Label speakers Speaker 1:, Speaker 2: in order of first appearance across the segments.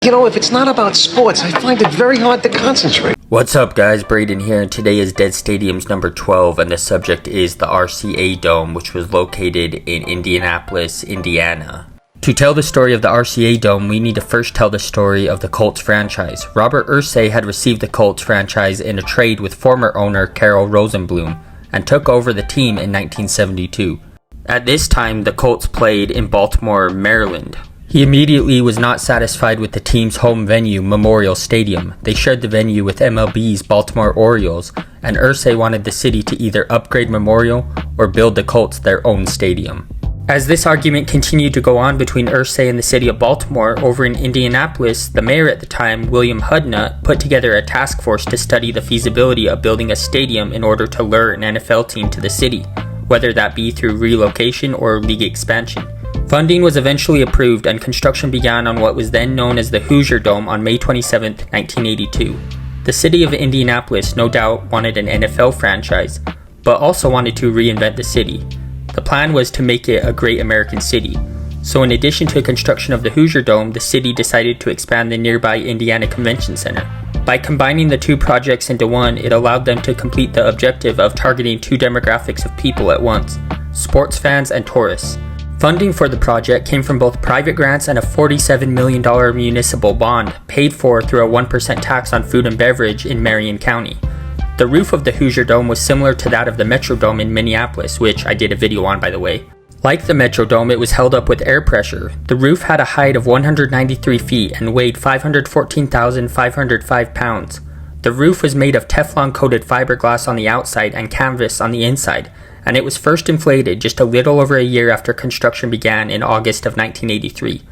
Speaker 1: You know, if it's not about sports, I find it very hard to concentrate.
Speaker 2: What's up guys, Braden here, and today is Dead Stadiums number 12, and the subject is the RCA Dome, which was located in Indianapolis, Indiana. To tell the story of the RCA Dome, we need to first tell the story of the Colts franchise. Robert RCA had received the Colts franchise in a trade with former owner Carroll Rosenblum, and took over the team in 1972. At this time, the Colts played in Baltimore, Maryland. He immediately was not satisfied with the team's home venue, Memorial Stadium. They shared the venue with MLB's Baltimore Orioles, and RCA wanted the city to either upgrade Memorial or build the Colts their own stadium. As this argument continued to go on between RCA and the city of Baltimore, over in Indianapolis, the mayor at the time, William Hudnut, put together a task force to study the feasibility of building a stadium in order to lure an NFL team to the city, whether that be through relocation or league expansion. Funding was eventually approved, and construction began on what was then known as the Hoosier Dome on May 27, 1982. The city of Indianapolis no doubt wanted an NFL franchise, but also wanted to reinvent the city. The plan was to make it a great American city. So in addition to construction of the Hoosier Dome, the city decided to expand the nearby Indiana Convention Center. By combining the two projects into one, it allowed them to complete the objective of targeting two demographics of people at once: sports fans and tourists. Funding for the project came from both private grants and a $47 million municipal bond, paid for through a 1% tax on food and beverage in Marion County. The roof of the Hoosier Dome was similar to that of the Metrodome in Minneapolis, which I did a video on, by the way. Like the Metrodome, it was held up with air pressure. The roof had a height of 193 feet and weighed 514,505 pounds. The roof was made of Teflon-coated fiberglass on the outside and canvas on the inside, and it was first inflated just a little over a year after construction began in August of 1983.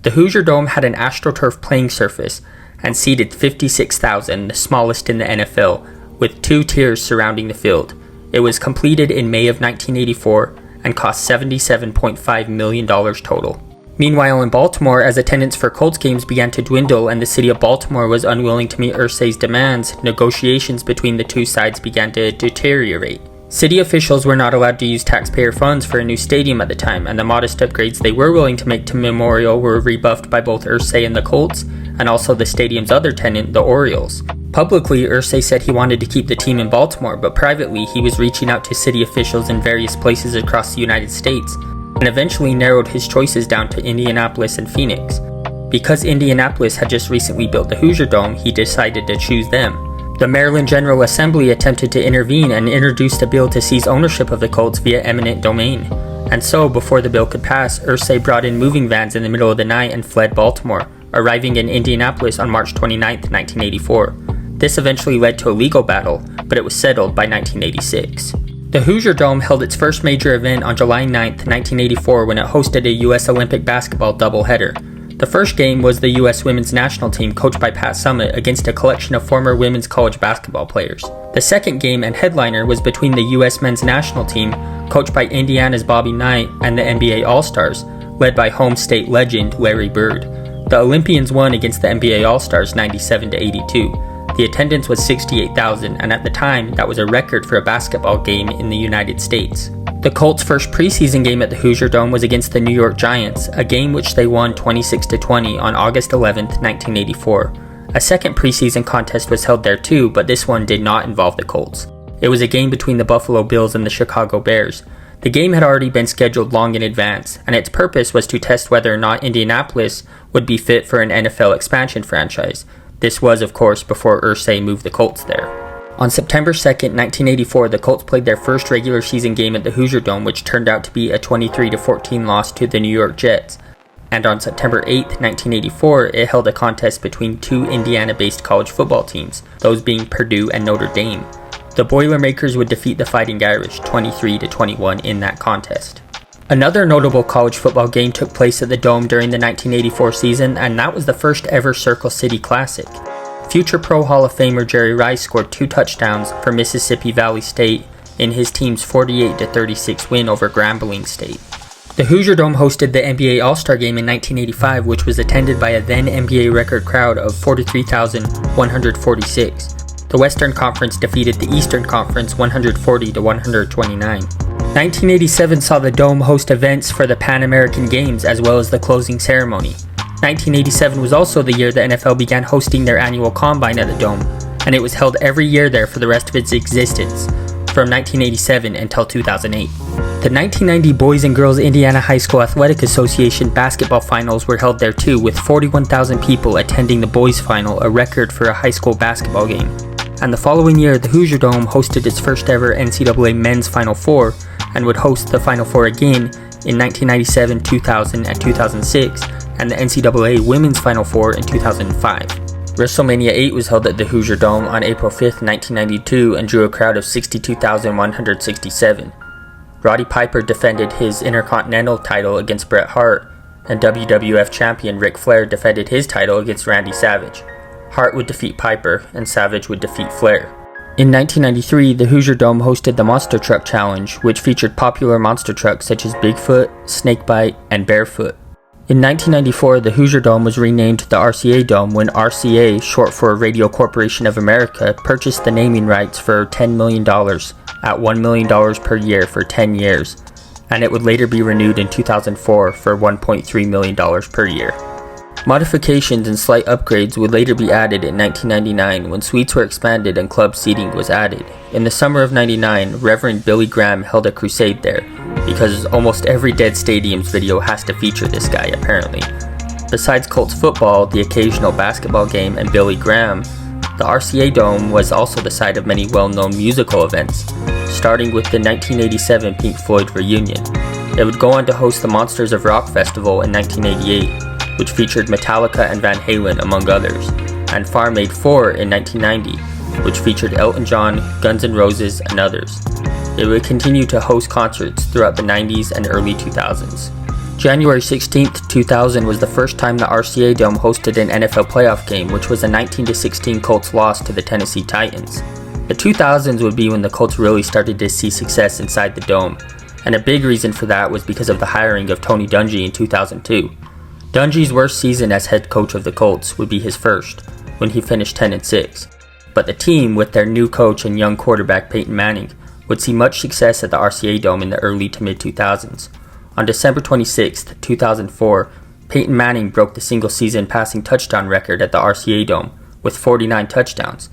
Speaker 2: The Hoosier Dome had an AstroTurf playing surface and seated 56,000, the smallest in the NFL, with two tiers surrounding the field. It was completed in May of 1984 and cost $77.5 million total. Meanwhile, in Baltimore, as attendance for Colts games began to dwindle and the city of Baltimore was unwilling to meet RCA's demands, negotiations between the two sides began to deteriorate. City officials were not allowed to use taxpayer funds for a new stadium at the time, and the modest upgrades they were willing to make to Memorial were rebuffed by both RCA and the Colts, and also the stadium's other tenant, the Orioles. Publicly, RCA said he wanted to keep the team in Baltimore, but privately he was reaching out to city officials in various places across the United States, and eventually narrowed his choices down to Indianapolis and Phoenix. Because Indianapolis had just recently built the Hoosier Dome, he decided to choose them. The Maryland General Assembly attempted to intervene and introduced a bill to seize ownership of the Colts via eminent domain. And so, before the bill could pass, RCA brought in moving vans in the middle of the night and fled Baltimore, arriving in Indianapolis on March 29, 1984. This eventually led to a legal battle, but it was settled by 1986. The Hoosier Dome held its first major event on July 9, 1984, when it hosted a U.S. Olympic basketball doubleheader. The first game was the U.S. women's national team, coached by Pat Summitt, against a collection of former women's college basketball players. The second game and headliner was between the U.S. men's national team, coached by Indiana's Bobby Knight, and the NBA All-Stars, led by home state legend Larry Bird. The Olympians won against the NBA All-Stars 97-82. The attendance was 68,000, and at the time, that was a record for a basketball game in the United States. The Colts' first preseason game at the Hoosier Dome was against the New York Giants, a game which they won 26-20 on August 11, 1984. A second preseason contest was held there too, but this one did not involve the Colts. It was a game between the Buffalo Bills and the Chicago Bears. The game had already been scheduled long in advance, and its purpose was to test whether or not Indianapolis would be fit for an NFL expansion franchise. This was, of course, before RCA moved the Colts there. On September 2, 1984, the Colts played their first regular season game at the Hoosier Dome, which turned out to be a 23-14 loss to the New York Jets. And on September 8, 1984, it held a contest between two Indiana-based college football teams, those being Purdue and Notre Dame. The Boilermakers would defeat the Fighting Irish 23-21 in that contest. Another notable college football game took place at the Dome during the 1984 season, and that was the first ever Circle City Classic. Future Pro Hall of Famer Jerry Rice scored 2 touchdowns for Mississippi Valley State in his team's 48-36 win over Grambling State. The Hoosier Dome hosted the NBA All-Star Game in 1985, which was attended by a then NBA record crowd of 43,146. The Western Conference defeated the Eastern Conference 140-129. 1987 saw the Dome host events for the Pan American Games as well as the closing ceremony. 1987 was also the year the NFL began hosting their annual combine at the Dome, and it was held every year there for the rest of its existence, from 1987 until 2008. The 1990 Boys and Girls Indiana High School Athletic Association basketball finals were held there too, with 41,000 people attending the boys final, a record for a high school basketball game. And the following year, the Hoosier Dome hosted its first ever NCAA Men's Final Four, and would host the Final Four again in 1997, 2000, and 2006, and the NCAA Women's Final Four in 2005. WrestleMania 8 was held at the Hoosier Dome on April 5, 1992, and drew a crowd of 62,167. Roddy Piper defended his Intercontinental title against Bret Hart, and WWF champion Ric Flair defended his title against Randy Savage. Hart would defeat Piper, and Savage would defeat Flair. In 1993, the Hoosier Dome hosted the Monster Truck Challenge, which featured popular monster trucks such as Bigfoot, Snakebite, and Barefoot. In 1994, the Hoosier Dome was renamed the RCA Dome when RCA, short for Radio Corporation of America, purchased the naming rights for $10 million at $1 million per year for 10 years, and it would later be renewed in 2004 for $1.3 million per year. Modifications and slight upgrades would later be added in 1999 when suites were expanded and club seating was added. In the summer of '99, Reverend Billy Graham held a crusade there, because almost every Dead Stadiums video has to feature this guy apparently. Besides Colts football, the occasional basketball game, and Billy Graham, the RCA Dome was also the site of many well-known musical events, starting with the 1987 Pink Floyd reunion. It would go on to host the Monsters of Rock Festival in 1988, which featured Metallica and Van Halen among others, and Farm Aid 4 in 1990, which featured Elton John, Guns N' Roses, and others. It would continue to host concerts throughout the 90s and early 2000s. January 16, 2000 was the first time the RCA Dome hosted an NFL playoff game, which was a 19-16 Colts loss to the Tennessee Titans. The 2000s would be when the Colts really started to see success inside the Dome, and a big reason for that was because of the hiring of Tony Dungy in 2002. Dungy's worst season as head coach of the Colts would be his first, when he finished 10-6. But the team, with their new coach and young quarterback Peyton Manning, would see much success at the RCA Dome in the early to mid-2000s. On December 26, 2004, Peyton Manning broke the single-season passing touchdown record at the RCA Dome with 49 touchdowns,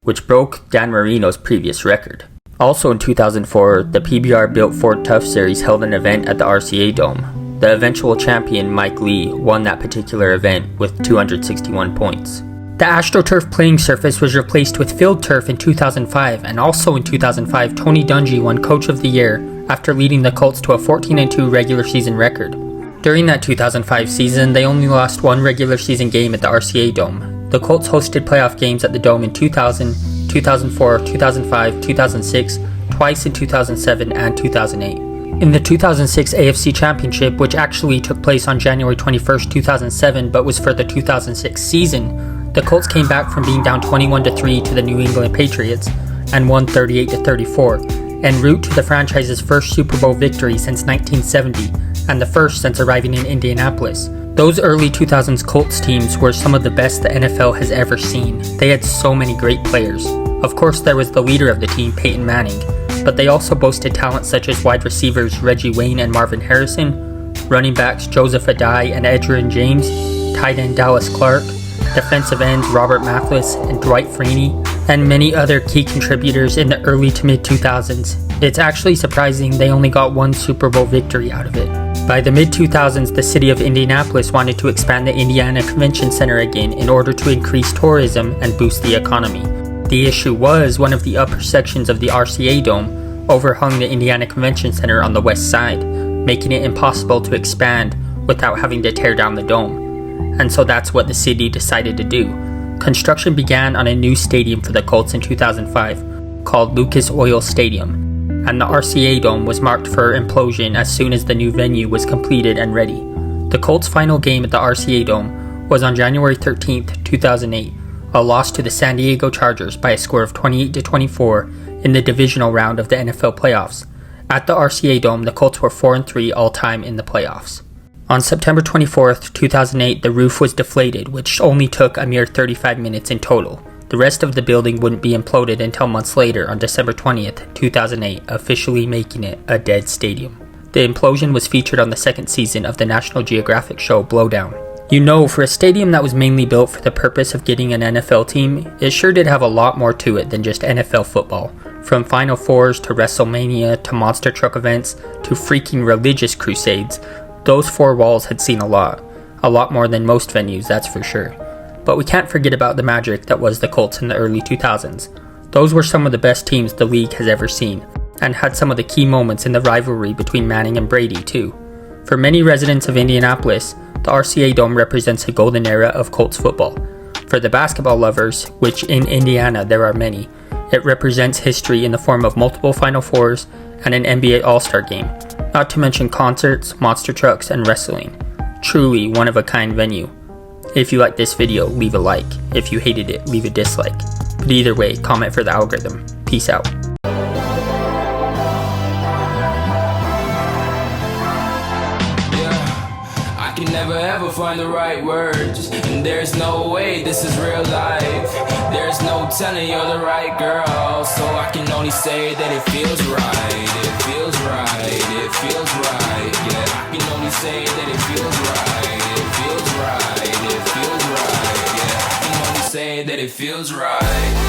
Speaker 2: which broke Dan Marino's previous record. Also in 2004, the PBR-built Ford Tough Series held an event at the RCA Dome. The eventual champion, Mike Lee, won that particular event with 261 points. The AstroTurf playing surface was replaced with field turf in 2005, and also in 2005, Tony Dungy won Coach of the Year after leading the Colts to a 14-2 regular season record. During that 2005 season, they only lost one regular season game at the RCA Dome. The Colts hosted playoff games at the Dome in 2000, 2004, 2005, 2006, twice in 2007, and 2008. In the 2006 AFC Championship, which actually took place on January 21, 2007, but was for the 2006 season, the Colts came back from being down 21-3 to the New England Patriots and won 38-34, en route to the franchise's first Super Bowl victory since 1970, and the first since arriving in Indianapolis. Those early 2000s Colts teams were some of the best the NFL has ever seen. They had so many great players. Of course, there was the leader of the team, Peyton Manning, but they also boasted talent such as wide receivers Reggie Wayne and Marvin Harrison, running backs Joseph Adai and Edgerrin James, tight end Dallas Clark, defensive ends Robert Mathis and Dwight Freeney, and many other key contributors in the early to mid-2000s. It's actually surprising they only got one Super Bowl victory out of it. By the mid-2000s, the city of Indianapolis wanted to expand the Indiana Convention Center again in order to increase tourism and boost the economy. The issue was one of the upper sections of the RCA Dome overhung the Indiana Convention Center on the west side, making it impossible to expand without having to tear down the dome. And so that's what the city decided to do. Construction began on a new stadium for the Colts in 2005, called Lucas Oil Stadium, and the RCA Dome was marked for implosion as soon as the new venue was completed and ready. The Colts' final game at the RCA Dome was on January 13, 2008, a loss to the San Diego Chargers by a score of 28-24 in the divisional round of the NFL playoffs. At the RCA Dome, the Colts were 4-3 all-time in the playoffs. On September 24, 2008, the roof was deflated, which only took a mere 35 minutes in total. The rest of the building wouldn't be imploded until months later on December 20th, 2008, officially making it a dead stadium. The implosion was featured on the second season of the National Geographic show Blowdown. You know, for a stadium that was mainly built for the purpose of getting an NFL team, it sure did have a lot more to it than just NFL football. From Final Fours to WrestleMania to monster truck events to freaking religious crusades, those four walls had seen a lot more than most venues, that's for sure. But we can't forget about the magic that was the Colts in the early 2000s. Those were some of the best teams the league has ever seen, and had some of the key moments in the rivalry between Manning and Brady too. For many residents of Indianapolis, the RCA Dome represents a golden era of Colts football. For the basketball lovers, which in Indiana there are many, it represents history in the form of multiple Final Fours and an NBA All-Star game, not to mention concerts, monster trucks, and wrestling. Truly one-of-a-kind venue. If you liked this video, leave a like. If you hated it, leave a dislike. But either way, comment for the algorithm. Peace out.
Speaker 3: I can never ever find the right words, and there's no way this is real life. There's no telling you're the right girl, so I can only say that it feels right. It feels right, it feels right, yeah. I can only say that it feels right. It feels right, it feels right, yeah. I can only say that it feels right.